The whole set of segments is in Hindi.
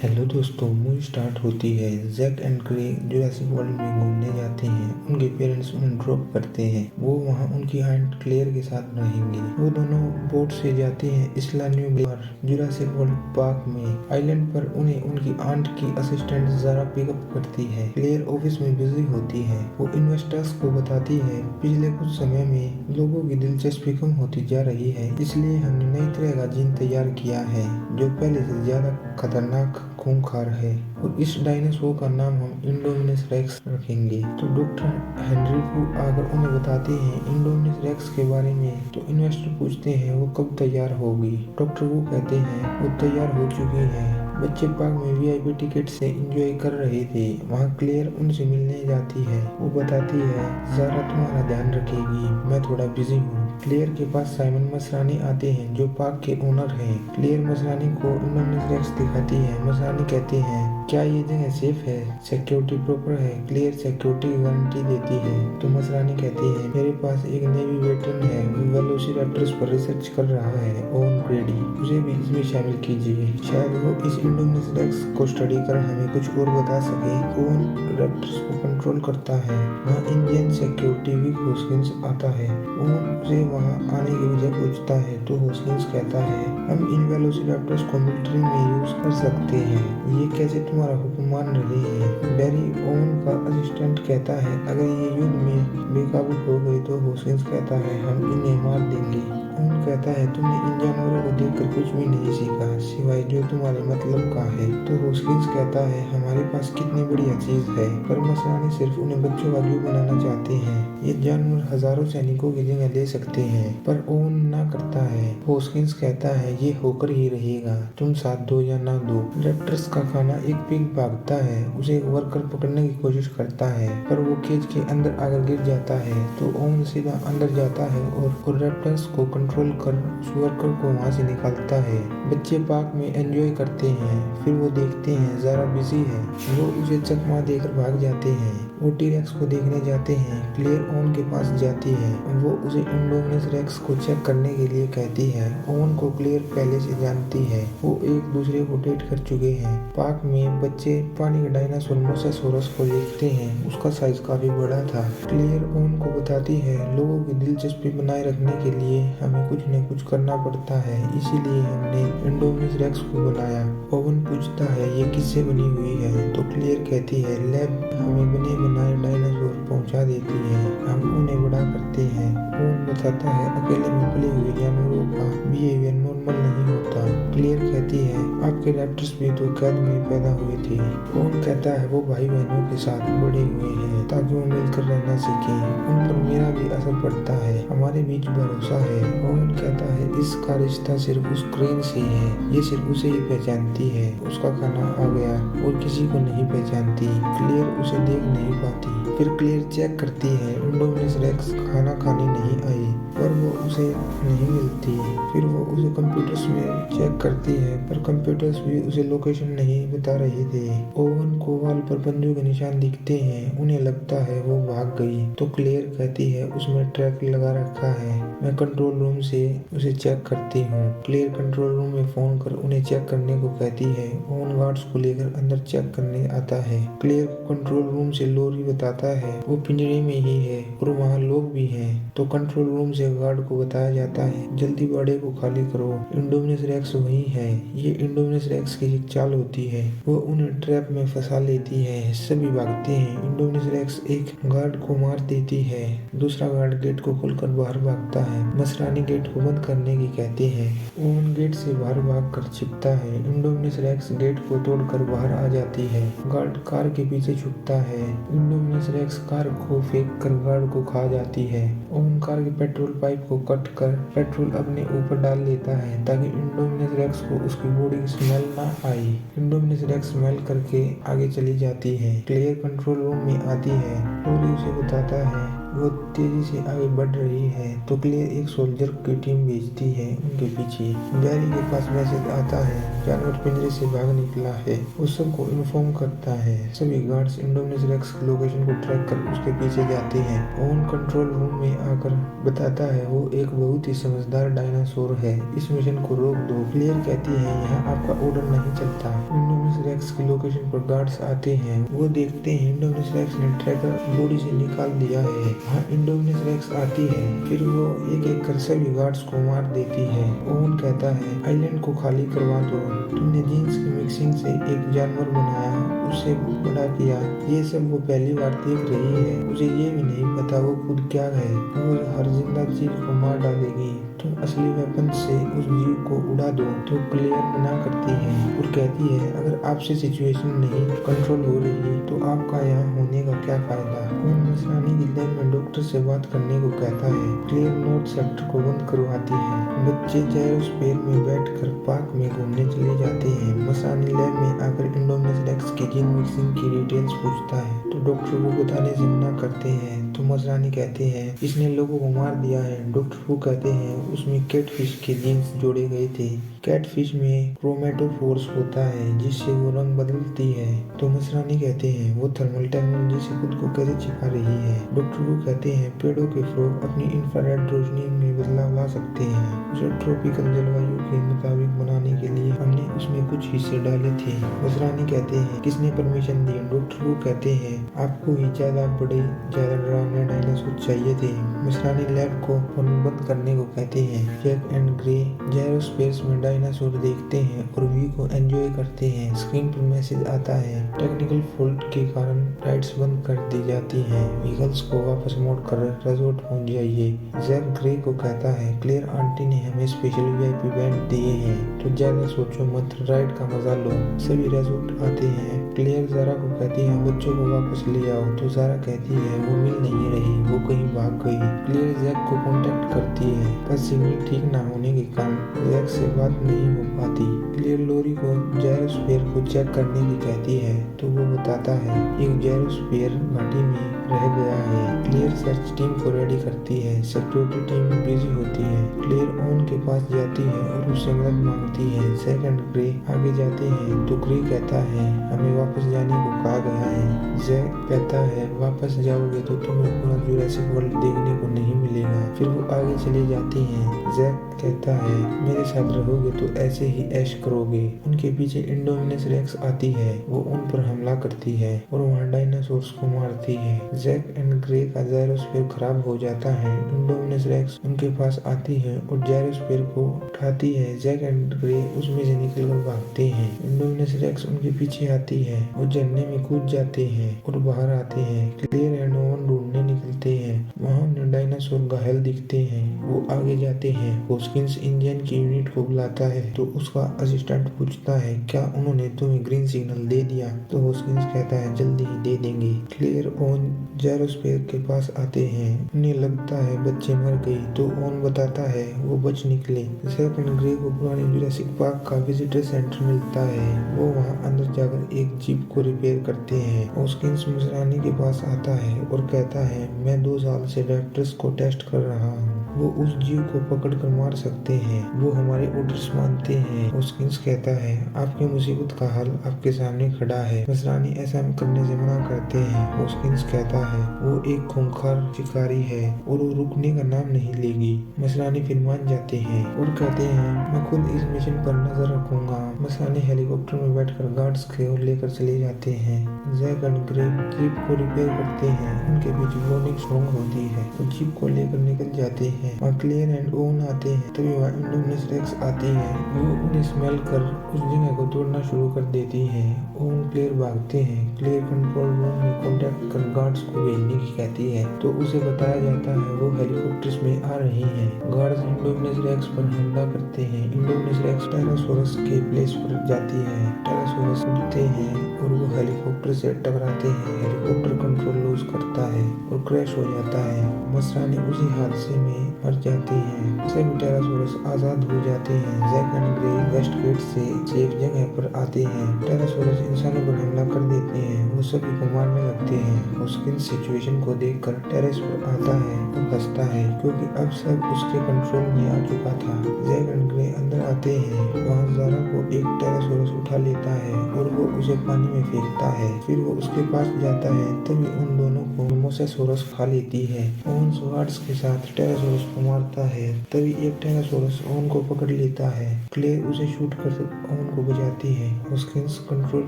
हेलो दोस्तों, मूवी स्टार्ट होती है। Jack and Craig Jurassic World में घूमने जाते हैं। उनके पेरेंट्स उन्हें ड्रॉप करते हैं। वो वहाँ उनकी आंट क्लेयर के साथ रहेंगे। वो दोनों बोट से जाते हैं इसला न्यू ग्लेमर जुरासिक वर्ल्ड पार्क में। आइलैंड पर उन्हें उनकी आंट की असिस्टेंट ज़ारा पिकअप करती है। क्लेयर ऑफिस में बिजी होती है। वो इन्वेस्टर्स को बताती है पिछले कुछ समय में लोगों की दिलचस्पी कम होती जा रही है, इसलिए हमने नई तरह का जीन तैयार किया है जो पहले से ज्यादा खतरनाक खूंखार है, और इस डायनासोर का नाम हम इंडोमिनस रेक्स रखेंगे। तो डॉक्टर हेनरी फू आकर उन्हें बताते हैं इंडोमिनस रेक्स के बारे में। तो इन्वेस्टर पूछते हैं वो कब तैयार होगी। डॉक्टर वो कहते हैं वो तैयार हो चुकी है। बच्चे पार्क में वीआईपी टिकट से एंजॉय कर रहे थे। वहाँ क्लेयर उनसे मिलने जाती है। वो बताती है ज़ारा तुम्हारा ध्यान रखेगी, मैं थोड़ा बिजी हूँ। क्लेयर के पास साइमन मसरानी आते हैं जो पार्क के ओनर हैं। क्लेयर मसरानी को इंडोमिनस रेक्स दिखाती है। मसरानी कहते हैं क्या ये जगह सेफ है, सिक्योरिटी प्रॉपर है। क्लेयर सिक्योरिटी की गारंटी देती है। तो मसरानी कहती है मेरे पास एक नेवी वेटरन है, वेलोसिरैप्टर्स पर रिसर्च कर रहा है, ओवन ग्रेडी, उसे भी इसमें शामिल कीजिए। शायद वो इस इंडोमिनस रेक्स को स्टडी कर हमें कुछ और बता सके। ओवन रैप्टर्स को कंट्रोल करता है। वहाँ इंडियन सिक्योरिटी वीक होस्किंस आता है। ओवन उसे वहाँ आने की वजह पूछता है तो होस्किंस कहता है हम इन वेलोसिरैप्टर्स को मिलिट्री में यूज कर सकते हैं। ये कैसे तुम्हारा हुक्म मान रहे हैं। बैरी ओवन का असिस्टेंट कहता है अगर ये युद्ध में बेकाबू हो गए तो होस्किंस कहता है हम इन्हें मार देंगे। ओवन कहता है तुमने इन जानवरों को देखकर कुछ भी नहीं सीखा सिवाय जो तुम्हारे मतलब का है। तो होस्किंस कहता है हमारे पास कितनी बढ़िया चीज है, पर मसरानी सिर्फ उन्हें बच्चों का जू बनाना चाहते हैं। ये जानवर हजारों सैनिकों की जगह ले सकते हैं, पर ओवन ना करता है। होस्किंस कहता है ये होकर ही रहेगा, तुम साथ दो या ना दो। रैप्टर्स का खाना एक पिग भागता है, उसे एक वर्कर पकड़ने की कोशिश करता है, पर वो केज के अंदर आकर गिर जाता है। तो ओवन सीधा अंदर जाता है और रैप्टर्स को कंट्रोल कर उस वर्कर को वहाँ से निकालता है। बच्चे पार्क में एंजॉय करते हैं। फिर वो देखते हैं ज़ारा बिजी है। वो उसे चकमा देकर भाग जाते हैं। वो टी-रेक्स को देखने जाते हैं। क्लेयर ओवन के पास जाती है। वो उसे इंडोमिनस रेक्स को चेक करने के लिए कहती है। ओवन को क्लेयर पहले से जानती है। वो एक दूसरे को डेट कर चुके हैं। पार्क में बच्चे पानी का डायनासोर मोसासोरस को देखते हैं। उसका साइज काफी बड़ा था। क्लेयर ओवन को बताती है लोगों की दिलचस्पी बनाए रखने के लिए हमें कुछ न कुछ करना पड़ता है, इसीलिए हमने इंडोमिनस रेक्स को बनाया। ओवन पूछता है ये किससे बनी हुई है। तो क्लेयर कहती है लैब हमें बने बनाए डायनासोर पहुंचा देती है, हम उन्हें बड़ा करते हैं। ओवन बताता है अकेले में पले हुए जानवरों का बिहेवियर नॉर्मल नहीं होता। क्लेयर कहती है आपके रैप्टर्स भी तो कैद में पैदा हुए थे। ओवन कहता है वो भाई बहनों के साथ बड़े हुए हैं ताकि वो मिलकर रहना सीखें। उन पर मेरा भी असर पड़ता है, हमारे बीच भरोसा है। ओवन कहता है इसका रिश्ता सिर्फ उस क्रेन से है, ये सिर्फ उसे ही पहचानती है। उसका खाना आ गया और किसी को नहीं पहचानती। क्लेयर उसे देख नहीं पाती। फिर क्लेयर चेक करती है इंडोमिनस रेक्स खाना खाने नहीं आई, पर वो उसे नहीं मिलती। फिर वो उसे कंप्यूटर्स में चेक करती है, पर कंप्यूटर्स भी उसे लोकेशन नहीं बता रहे थे। ओवन को वॉल पर पंजों के निशान दिखते हैं। उन्हें लगता है वो भाग गई। तो क्लेयर कहती है उसमें ट्रैक लगा रखा है, मैं कंट्रोल रूम से उसे चेक करती हूँ। क्लेयर कंट्रोल रूम में फोन कर उन्हें चेक करने को कहती है। ओवन गार्ड्स को लेकर अंदर चेक करने आता है। क्लेयर को कंट्रोल रूम से लोरी बताता है वो पिंजरे में ही है और वहाँ लोग भी हैं। तो कंट्रोल रूम से गार्ड को बताया जाता है जल्दी बाड़े को खाली करो, इंडोमिनस रेक्स वही है। ये इंडोमिनस रेक्स की एक चाल होती है, वो उन्हें ट्रैप में फंसा लेती है। सभी भागते हैं। इंडोमिनस रेक्स एक गार्ड को मार देती है। दूसरा गार्ड गेट को खोलकर बाहर भागता है। मसरानी गेट को बंद करने की कहती है। ओवन गेट से बाहर भागकर छिपता है। इंडोमिनस रेक्स गेट को तोड़कर बाहर आ जाती है। गार्ड कार के पीछे छुपता है। इंडोमिनस रेक्स कार को फेंक कर गार्ड को खा जाती है। ओवन कार के पेट्रोल पाइप को कट कर पेट्रोल अपने ऊपर डाल लेता है ताकि इंडोमिनस रेक्स को उसकी बॉडी की स्मेल ना आई। इंडोमिनस रेक्स स्मेल करके आगे चली जाती है। क्लेयर कंट्रोल रूम में आती है। लोरी उसे बताता है वो तेजी से आगे बढ़ रही है तो क्लेयर एक सोल्जर की टीम भेजती है उनके पीछे। बैरी के पास मैसेज आता है, जानवर पिंजरे से भाग निकला है। वो सबको इन्फॉर्म करता है। सभी गार्ड्स इंडोमिनस रेक्स की लोकेशन को ट्रैक कर उसके पीछे जाते हैं। ओन कंट्रोल रूम में आकर बताता है वो एक बहुत ही समझदार डायनासोर है, इस मिशन को रोक दो। क्लेयर कहती है यहाँ आपका ऑर्डर नहीं चलता। इंडोमिनस रेक्स की लोकेशन पर गार्ड्स आते हैं। वो देखते हैं इंडोमिनस रेक्स ने ट्रैकर बॉडी से निकाल दिया है। वहाँ इंडोमिनस रेक्स आती है, फिर वो एक एक कर सभी गार्ड्स को मार देती है। ओवन कहता है आइलैंड को खाली करवा दो, तुमने जीन्स की मिक्सिंग से एक जानवर बनाया, उसे बड़ा किया। ये सब वो पहली बार देख रही है। उसे ये भी नहीं पता वो खुद क्या है। वो हर जिंदा चीज को मार डालेगी। तुम असली वेपन से उस जीव को उड़ा दो। तो क्लेयर मना करती है और कहती है अगर आपसे सिचुएशन नहीं कंट्रोल हो रही तो आपका यहाँ होने का क्या फायदा। उन मसरानी की लैब में डॉक्टर से बात करने को कहता है। क्लेयर नॉर्थ सेक्टर को बंद करवाती है। बच्चे जायरोस्फीयर में बैठकर पार्क में घूमने चले जाते हैं। मसरानी लैब में आकर इंडोमिनस रेक्स की जीन मिक्सिंग की डिटेल्स पूछता है तो डॉक्टर को बताने से मना करते हैं। तो मसरानी कहते हैं इसने लोगों को मार दिया है। डॉक्टर को कहते हैं उसमें कैटफिश के जीन्स जोड़े गए थे। कैटफिश में क्रोमेटोफोर्स होता है जिससे वो रंग बदलती है। तो मसरानी कहते हैं वो थर्मल टेक्नोलॉजी से खुद को कैसे छिपा रही है। डॉक्टर को कहते हैं पेड़ों के फ्रॉग अपनी इंफ्रारेड रोशनी में बदलाव ला सकते हैं। उसे ट्रॉपिकल जलवायु के मुताबिक बनाने के लिए हमने उसमें कुछ हिस्से डाले थे। मसरानी कहते हैं किसने परमिशन दी। डॉक्टर को कहते हैं आपको ही ज्यादा डरावने डायनासोर चाहिए थे। मसरानी लैब को बंद करने को कहते हैं। जैक एंड ग्रे जायरोस्पेस में डायनासोर देखते हैं और व्यू को एंजॉय करते हैं। स्क्रीन पर मैसेज आता है टेक्निकल फॉल्ट के कारण राइड्स बंद कर दी जाती हैं। व्हीकल्स को वापस मोड़ कर रिजॉर्ट पहुंच जाइए। जैक ग्रे को कहता है क्लेयर आंटी ने हमें स्पेशल वीआईपी बैंड दिए हैं तो ज्यादा सोचो मत, राइड का मजा लो। सभी रिजॉर्ट आते हैं। क्लेयर जारा को कहती है बच्चों को वापस ले आओ तो जारा कहती है वो मिल नहीं रही, वो कहीं भाग गई। क्लेयर जैक को कांटेक्ट करती है पर सिग्नल ठीक ना होने के कारण जैक से बात नहीं हो पाती। क्लेयर लोरी को जायरोस्फीयर को चेक करने की कहती है तो वो बताता है एक जायरोस्फीयर घाटी में रह गया है। क्लेयर सर्च टीम को रेडी करती है। सिक्योरिटी टीम बिजी होती है। क्लेयर ओन के पास जाती है और उससे मदद मांगती है। जैक एंड ग्रे आगे जाते हैं तो ग्रे कहता है हमें वापस जाने को कहा गया है। जैक कहता है वापस जाओगे तो तुम्हें पूरा जुरासिक वर्ल्ड देखने को नहीं मिलेगा। फिर वो आगे चले जाती हैं। जैक कहता है मेरे साथ रहोगे तो ऐसे ही ऐश करोगे। उनके पीछे इंडोमिनस रेक्स आती है। वो उन पर हमला करती है और वहाँ डायनासोर्स को मारती है। जैक एंड ग्रे का जायरोस्फीयर खराब हो जाता है। इंडोमिनस रेक्स उनके पास आती है और जायरोस्फीयर को उठाती है। जैक एंड ग्रे उसमें से निकलकर भागते हैं। इंडोमिनस रेक्स उनके पीछे आती है। वो झरने में कूद जाते हैं और बाहर आते हैं। क्लेयर एंड ओवन ढूंढने निकलते हैं। वहाँ उन्हें डायनासोर घायल दिखते हैं। वो आगे जाते हैं। होस्किंस इंडियन की यूनिट को बुलाता है तो उसका असिस्टेंट पूछता है क्या उन्होंने तुम्हें ग्रीन सिग्नल दे दिया। तो होस्किंस कहता है जल्दी ही दे देंगे। क्लेयर ओन जायरोस्फीयर के पास आते हैं। उन्हें लगता है बच्चे मर गई तो ओन बताता है वो बच निकले। जैक एंड ग्रे को पुराने जुरासिक पार्क का विजिटर सेंटर मिलता है। वो वहाँ अंदर जाकर एक जीप को रिपेयर करते हैं। होस्किंस मसरानी के पास आता है और कहता है मैं 2 साल से रैप्टर्स को टेस्ट कर रहा हूँ, वो उस जीव को पकड़ कर मार सकते हैं, वो हमारे ऑर्डर्स मानते हैं। होस्किंस कहता है आपकी मुसीबत का हल आपके सामने खड़ा है। मसरानी ऐसा करने से मना करते हैं। होस्किंस कहता है वो एक खूंखार शिकारी है और वो रुकने का नाम नहीं लेगी। मसरानी फिर मान जाते हैं और कहते हैं मैं खुद इस मिशन पर नजर रखूंगा। मसरानी हेलीकॉप्टर में बैठकर गार्ड्स को लेकर चले जाते हैं। जैक एंड ग्रे जीप को रिपेयर करते हैं। उनके बीच वार्निंग सॉन्ग होती है तो जीप को लेकर निकल जाते हैं। वहाँ क्लेयर एंड ओवन आते हैं। तभी वहाँ इंडोमिनस रेक्स आती है। वो उन्हें स्मेल कर उस जगह को तोड़ना शुरू कर देती है। ओवन क्लेयर भागते हैं। क्लेयर कंट्रोल रूम में कांटेक्ट कर गार्ड्स को भेजने की कहती है तो उसे बताया जाता है वो हेलीकॉप्टर्स में आ रही हैं। गार्ड्स इंडोमिनस रेक्स पर हमला करते हैं। इंडोमिनस रेक्स टेरासोरस के प्लेस पर जाती है। टेरासोरस उड़ते हैं और वो हेलीकॉप्टर से टकराते हैं। हेलीकॉप्टर कंट्रोल लूज करता है और क्रैश हो जाता है। मसरानी उसी हादसे में मर जाती हैं। सभी टेरासोरस आजाद हो जाते हैं। Jack and Gray west gate से सेफ जगह पर आते हैं। टेरासोरस इंसानों पर हमला कर देते हैं। वो सभी को मारने लगते हैं। होस्किंस सिचुएशन को देखकर टेरेस पर आता है और हंसता है क्योंकि अब सब उसके कंट्रोल में आ चुका था। जैक एंड ग्रे अंदर आते हैं। वहाँ ज़ारा को एक टेरासोरस उठा लेता है और वो उसे पानी में फेंकता है। फिर वो उसके पास जाता है, तभी उन दोनों को मोसेसोरस खा लेती है। ओवन स्वार्ड्स के साथ टेरासोरस को मारता है, तभी एक टेरासोरस ओवन को पकड़ लेता है। क्लेयर उसे शूट कर ओवन को बचाती है। होस्किंस कंट्रोल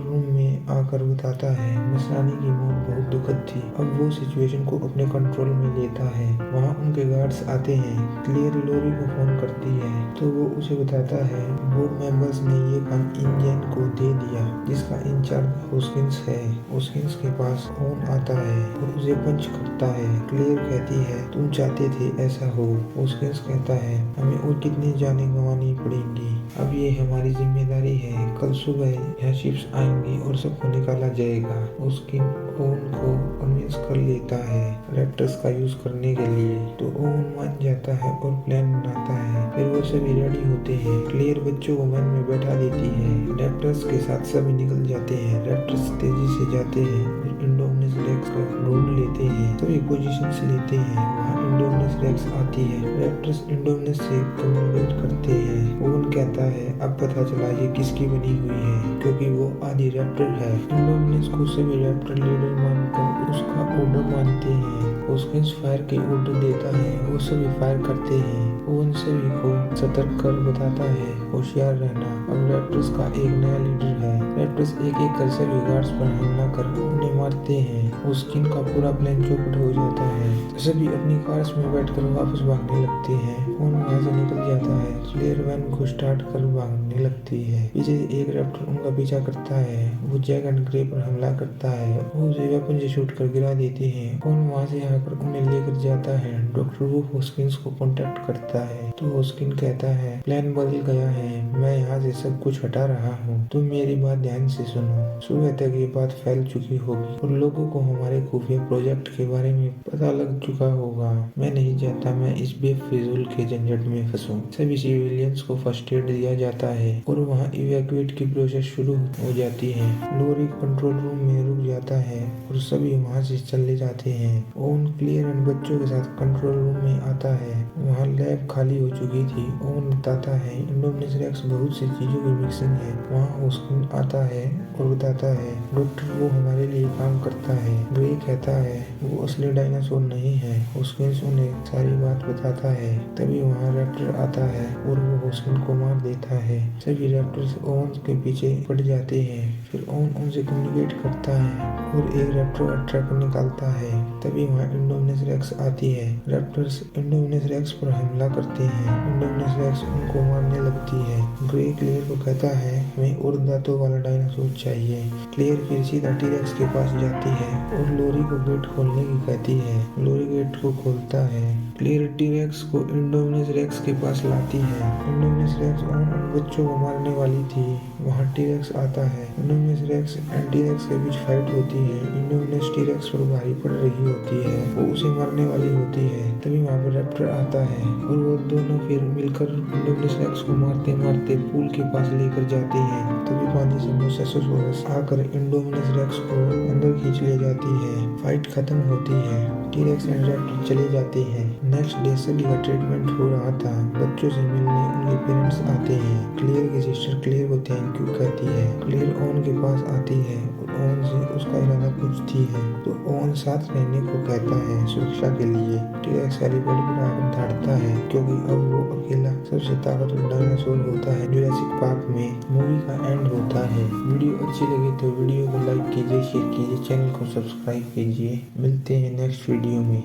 रूम में आकर बताता है मसरानी की मौत बहुत दुखद थी। अब वो सिचुएशन को अपने कंट्रोल में लेता है। वहाँ उनके गार्ड्स आते हैं। क्लेयर लोरी को फोन करती है तो वो उसे बताता है बोर्ड मेंबर्स ने ये काम इंजन को दे दिया जिसका इंचार्ज होस्किंस है। होस्किंस के पास ओवन आता है और उसे पंच करता है। क्लेयर कहती है तुम चाहते थे ऐसा हो। होस्किंस कहता है हमें और कितनी जानें गंवानी पड़ेंगी, अब ये हमारी जिम्मेदारी है। कल सुबह यहाँ शिप्स आएंगी और सबको निकाला जाएगा। होस्किन ओवन को कन्विंस कर लेता है रैप्टर्स का यूज करने के लिए, तो ओवन मान जाता है और प्लान बनाता है। फिर वो सभी रेडी होते हैं। क्लियर बच्चों को वैन में बैठा देती है। रैप्टर्स के साथ सभी निकल जाते हैं। रैप्टर्स तेजी से जाते हैं और इंडोमिनस रेक्स को ढूंढ लेते हैं। सभी पोजीशंस लेते हैं। वहाँ इंडोमिनस रेक्स आती है। रैप्टर्स इंडोमिनस से कम्युनिकेट करते हैं। ओवन कहता है अब पता चला ये किसकी बनी हुई है क्योंकि वो आदि रैप्टर है। इंडोमिनस को सभी रैप्टर लीडर मानकर उसका ऑर्डर मानते हैं। होस्किंस फायर के ऑर्डर देता है। वो सभी फायर करते हैं। ओवन सभी को सतर्क कर बताता है होशियार रहना। अब रैप्टर्स का एक नया लीडर है। रैप्टर्स एक एक कर सभी गार्ड्स पर हमला कर उन्हें मारते हैं। होस्किन का पूरा प्लान चौपट हो जाता है। सभी अपनी कार्स में बैठकर वापस भागने लगते हैं। ओवन वहाँ से निकल जाता है। क्लियर वैन को स्टार्ट कर भागने लगती है। पीछे एक रैप्टर उनका पीछा करता है। वो जैक एंड ग्रे पर हमला करता है। वो उसे वेपन से शूट कर गिरा देते हैं। ओवन वहाँ से आकर उन्हें लेकर जाता है। डॉक्टर वो होस्किंस को कॉन्टेक्ट करता है तो होस्किन कहता है प्लान बदल गया है, मैं यहाँ से सब कुछ हटा रहा हूँ, तुम मेरी बात ध्यान से सुनो। सुबह तक ये बात फैल चुकी होगी और लोगों को हमारे खुफिया प्रोजेक्ट के बारे में पता लग चुका होगा। मैं नहीं चाहता मैं इस बेफिजूल के झंझट में फंसूं। सभी सिविलियंस को फर्स्ट एड दिया जाता है और वहाँ इवैक्यूएट की प्रोसेस शुरू हो जाती है। लोरी कंट्रोल रूम में रुक जाता है और सभी वहाँ से चले जाते हैं। ओवन क्लियर एंड बच्चों के साथ कंट्रोल रूम में आता है। वहाँ लैब खाली हो चुकी थी। ओवन बताता है इंडोमिनस रेक्स बहुत सी चीजों की मिक्सिंग है। वहाँ होस्किन आता है और बताता है डॉक्टर वो हमारे लिए काम करता है। ग्रे कहता है वो असली डायनासोर नहीं है। होस्किन उन्हें सारी बात बताता है। तभी वहाँ रैप्टर आता है और वो होस्किन को मार देता है। सभी रैप्टर्स ओवन के पीछे पड़ जाते हैं। फिर ओवन उनसे कम्युनिकेट करता है और एक रैप्टर का ट्रैकर निकालता है। तभी वहाँ इंडोमिनस रेक्स आती है। रैप्टर्स इंडोमिनस रेक्स पर हमला करते हैं। इंडोमिनस रेक्स उनको मारने लगती है। ग्रे क्लियर को कहता है हमें और दांतों वाला डायनासोर चाहिए। क्लियर फिर सीधा टी-रेक्स के पास जाती है और लोरी को गेट खोलने की कहती है। लोरी गेट को खोलता है। क्लियर टी-रेक्स को इंडोमिनस रेक्स के पास लाती है। इंडोमिनस रेक्स उन बच्चों को मारने वाली थी। वहाँ टी-रेक्स आता है। इंडोमिनस रेक्स एंड टी-रेक्स के बीच फाइट होती है। इंडोमिनस टी-रेक्स पर भारी पड़ रही होती है। वो उसे मारने वाली होती है। तभी वहाँ पर रैप्टर आता है और वो दोनों फिर मिलकर इंडोमिनस रेक्स को मारते मारते पूल के पास लेकर जाते हैं। तभी पानी से मोसेसोरस आकर इंडोमिनस रेक्स को अंदर खींच ले जाती है। फाइट खत्म होती है। टी-रेक्स एंड रैप्टर चले जाते हैं। नेक्स्ट डे सभी का ट्रीटमेंट हो रहा था। बच्चों से मिलने उनके पेरेंट्स आते हैं। क्लियर की सिस्टर क्लियर को थैंक यू कहती है। क्लियर ओवन के पास आती है और ओवन से उसका इरादा पूछती है तो ओवन साथ रहने को कहता है सुरक्षा के लिए। टी-रेक्स एलिवेटर पर आकर धाड़ता है क्योंकि अब वो अकेला सबसे ताकतवर डायनासोर होता है। जुरासिक पार्क में मूवी का एंड होता है। वीडियो अच्छी लगे तो वीडियो को लाइक कीजिए, शेयर कीजिए, चैनल को सब्सक्राइब कीजिए। मिलते हैं नेक्स्ट वीडियो में।